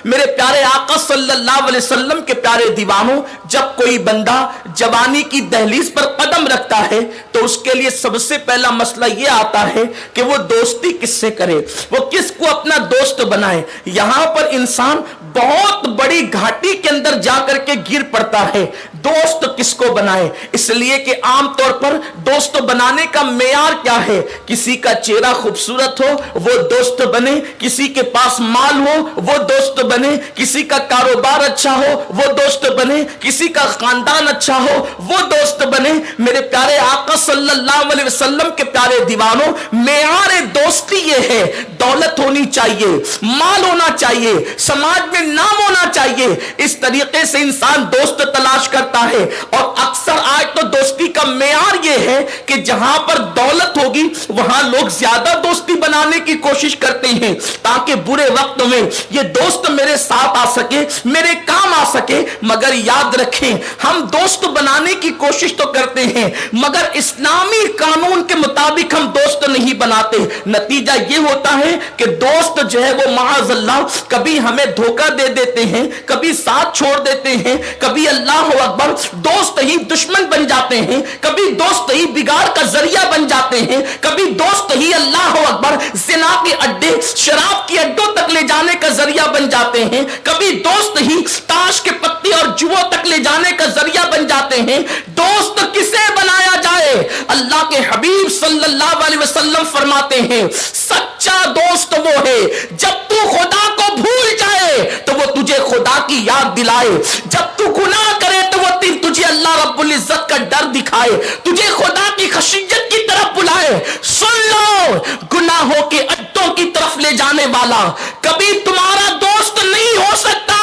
میرے پیارے آقا صلی اللہ علیہ وسلم کے پیارے دیوانوں، جب کوئی بندہ جوانی کی دہلیز پر قدم رکھتا ہے تو اس کے لیے سب سے پہلا مسئلہ یہ آتا ہے کہ وہ دوستی کس سے کرے، وہ کس کو اپنا دوست بنائے۔ یہاں پر انسان بہت بڑی گھاٹی کے اندر جا کر کے گر پڑتا ہے، دوست کس کو بنائے۔ اس لیے کہ عام طور پر دوست بنانے کا معیار کیا ہے؟ کسی کا چہرہ خوبصورت ہو وہ دوست بنے، کسی کے پاس مال ہو وہ دوست بنے، کسی کا کاروبار اچھا ہو وہ دوست بنے، کسی کا خاندان اچھا ہو وہ دوست بنے۔ میرے پیارے آقا صلی اللہ علیہ وسلم کے پیارے دیوانوں، معیار دوستی یہ ہے، دولت ہونی چاہیے، مال ہونا چاہیے، سماج میں نام ہونا چاہیے۔ اس طریقے سے انسان دوست تلاش کرتا ہے، اور اکثر آج تو دوستی کا معیار یہ ہے کہ جہاں پر دولت ہوگی وہاں لوگ زیادہ دوستی بنانے کی کوشش کرتے ہیں تاکہ برے وقت میں یہ دوست میرے ساتھ آ سکے، میرے کام آ سکے۔ مگر یاد رکھیں، ہم دوست بنانے کی کوشش تو کرتے ہیں مگر اسلامی قانون کے مطابق ہم دوست نہیں بناتے۔ نتیجہ یہ ہوتا ہے کہ دوست جو ہے وہ معاذ اللہ کبھی ہمیں دھوکہ دے دیتے ہیں، کبھی ساتھ چھوڑ دیتے ہیں، کبھی اللہ اکبر دوست ہی دشمن بن جاتے ہیں، کبھی دوست ہی بگاڑ کا ذریعہ بن جاتے ہیں، کبھی دوست ہی اللہ اکبر زنا کے اڈے، شراب کے اڈوں تک لے جانے کا ذریعہ بن جاتے ہیں، کبھی دوست ہی تاش کے پتے اور جوا تک لے جانے کا ذریعہ بن جاتے ہیں۔ دوست کسے بنایا جائے؟ اللہ کے حبیب صلی اللہ علیہ وسلم فرماتے ہیں سچا دوست وہ ہے جب تو خدا کو بھول جائے تو وہ تجھے خدا کی یاد دلائے، جب تو گناہ کرے تو وہ تجھے اللہ رب العزت کا ڈر دکھائے، تجھے خدا کی خشیت کی طرف بلائے۔ سن لو، گناہوں کے اڈوں کی طرف لے جانے والا کبھی تمہارا دوست نہیں ہو سکتا،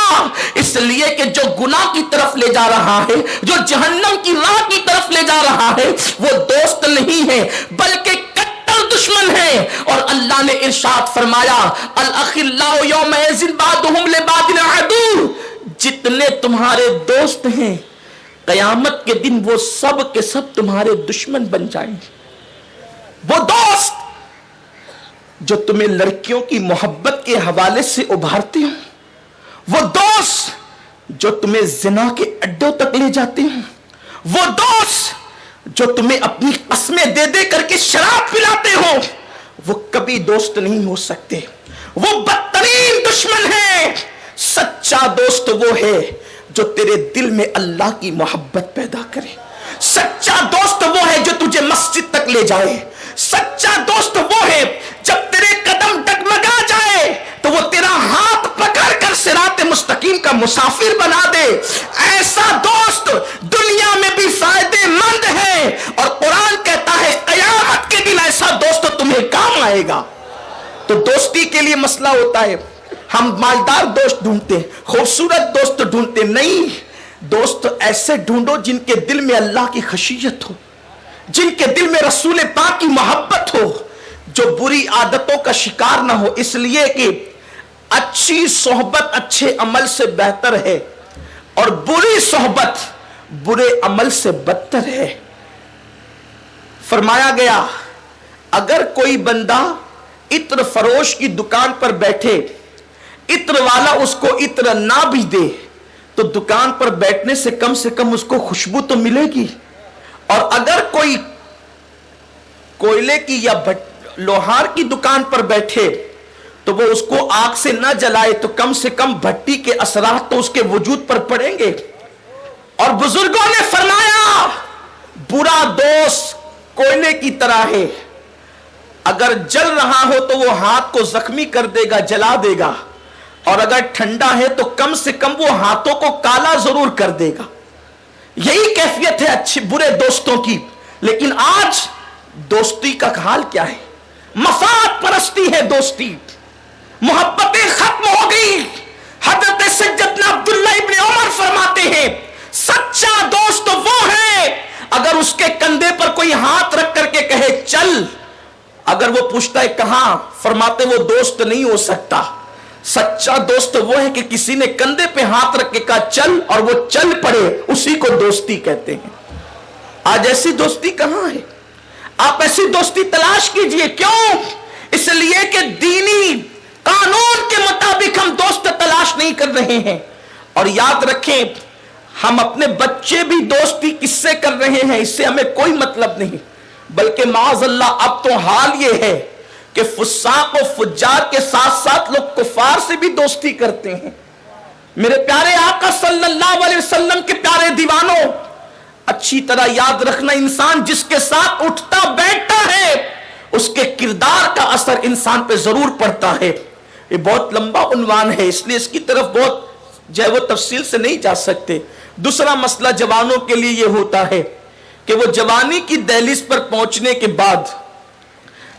اس لیے کہ جو گناہ کی طرف لے جا رہا ہے، جو جہنم کی راہ کی طرف لے جا رہا ہے، وہ دوست نہیں ہے بلکہ دشمن ہے۔ اور اللہ نے ارشاد فرمایا الاخلاء یومئذ بعضهم لبعض عدو، جتنے تمہارے دوست ہیں قیامت کے دن وہ سب کے سب تمہارے دشمن بن جائیں گے۔ وہ دوست جو تمہیں لڑکیوں کی محبت کے حوالے سے ابھارتے ہوں، وہ دوست جو تمہیں زنا کے اڈوں تک لے جاتے ہیں، وہ دوست جو تمہیں اپنی قسمیں دے دے کر کے شراب پلاتے ہو، وہ کبھی دوست نہیں ہو سکتے، وہ بدترین دشمن ہے۔ سچا دوست وہ ہے جو تیرے دل میں اللہ کی محبت پیدا کرے، سچا دوست وہ ہے جو تجھے مسجد تک لے جائے، سچا دوست وہ ہے جب تیرے قدم ڈگمگا جائے تو وہ تیرا ہاتھ پکڑ کر صراط مستقیم کا مسافر بنا دے۔ ایسا دوست دنیا میں بھی فائدے مند ہے، اور قرآن کہتا ہے قیامت کے دن ایسا دوست تمہیں کام آئے گا۔ تو دوستی کے لیے مسئلہ ہوتا ہے، ہم مالدار دوست ڈھونڈتے ہیں، خوبصورت دوست ڈھونڈتے، نہیں، دوست ایسے ڈھونڈو جن کے دل میں اللہ کی خشیت ہو، جن کے دل میں رسول پاک کی محبت ہو، جو بری عادتوں کا شکار نہ ہو۔ اس لیے کہ اچھی صحبت اچھے عمل سے بہتر ہے اور بری صحبت برے عمل سے بدتر ہے۔ فرمایا گیا اگر کوئی بندہ عطر فروش کی دکان پر بیٹھے، عطر والا اس کو عطر نہ بھی دے تو دکان پر بیٹھنے سے کم اس کو خوشبو تو ملے گی، اور اگر کوئی کوئلے کی یا لوہار کی دکان پر بیٹھے تو وہ اس کو آگ سے نہ جلائے تو کم سے کم بھٹی کے اثرات تو اس کے وجود پر پڑیں گے۔ اور بزرگوں نے فرمایا برا دوست کوئلے کی طرح ہے، اگر جل رہا ہو تو وہ ہاتھ کو زخمی کر دے گا، جلا دے گا، اور اگر ٹھنڈا ہے تو کم سے کم وہ ہاتھوں کو کالا ضرور کر دے گا۔ یہی کیفیت ہے اچھے برے دوستوں کی۔ لیکن آج دوستی کا حال کیا ہے؟ مفاد پرستی ہے دوستی، محبتیں ختم ہو گئی۔ حضرت سیدنا عبداللہ ابن عمر فرماتے ہیں سچا دوست وہ ہے اگر اس کے کندھے پر کوئی ہاتھ رکھ کر کے کہے چل، اگر وہ پوچھتا ہے کہاں، فرماتے وہ دوست نہیں ہو سکتا۔ سچا دوست وہ ہے کہ کسی نے کندھے پہ ہاتھ رکھ کے کہا چل اور وہ چل پڑے، اسی کو دوستی کہتے ہیں۔ آج ایسی دوستی کہاں ہے؟ آپ ایسی دوستی تلاش کیجئے۔ کیوں؟ اس لیے کہ دینی قانون کے مطابق ہم دوست تلاش نہیں کر رہے ہیں. اور یاد رکھیں ہم اپنے بچے بھی دوستی کس سے کر رہے ہیں اس سے ہمیں کوئی مطلب نہیں، بلکہ معاذ اللہ اب تو حال یہ ہے کہ فساق و فجار کے ساتھ ساتھ لوگ کفار سے بھی دوستی کرتے ہیں. میرے پیارے آقا صلی اللہ علیہ وسلم کے پیارے دیوانوں، اچھی طرح یاد رکھنا، انسان جس کے ساتھ اٹھتا بیٹھتا ہے اس کے کردار کا اثر انسان پہ ضرور پڑتا ہے. یہ بہت لمبا عنوان ہے، اس لیے اس کی طرف بہت جو ہے وہ تفصیل سے نہیں جا سکتے. دوسرا مسئلہ جوانوں کے لیے یہ ہوتا ہے کہ وہ جوانی کی دہلیز پر پہنچنے کے بعد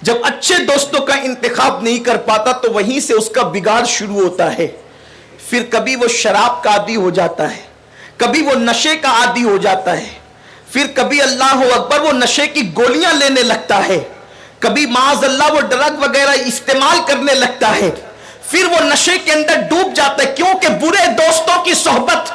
جب اچھے دوستوں کا انتخاب نہیں کر پاتا تو وہیں سے اس کا بگاڑ شروع ہوتا ہے. پھر کبھی وہ شراب کا عادی ہو جاتا ہے، کبھی وہ نشے کا عادی ہو جاتا ہے، پھر کبھی اللہ اکبر وہ نشے کی گولیاں لینے لگتا ہے، کبھی معاذ اللہ وہ ڈرگ وغیرہ استعمال کرنے لگتا ہے، پھر وہ نشے کے اندر ڈوب جاتا ہے کیونکہ برے دوستوں کی صحبت.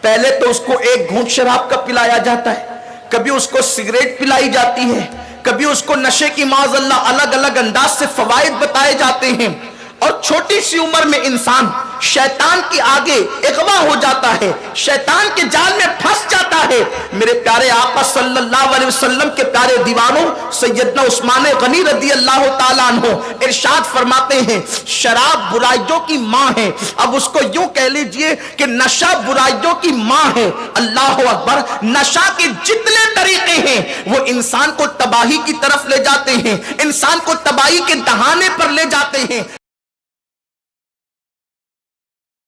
پہلے تو اس کو ایک گھونٹ شراب کا پلایا جاتا ہے، کبھی اس کو سگریٹ پلائی جاتی ہے، کبھی اس کو نشے کی معاذ اللہ الگ الگ انداز سے فوائد بتائے جاتے ہیں، اور چھوٹی سی عمر میں انسان شیطان کی آگے اغوا ہو جاتا ہے، شیطان کے جال میں پھنس جاتا ہے. میرے پیارے آقا صلی اللہ علیہ وسلم کے پیارے دیوانوں، سیدنا عثمان غنی رضی اللہ تعالیٰ عنہ ارشاد فرماتے ہیں شراب برائیوں کی ماں ہے. اب اس کو یوں کہہ لیجئے کہ نشہ برائیوں کی ماں ہے. اللہ اکبر. نشہ کے جتنے طریقے ہیں وہ انسان کو تباہی کی طرف لے جاتے ہیں، انسان کو تباہی کے دہانے پر لے جاتے ہیں.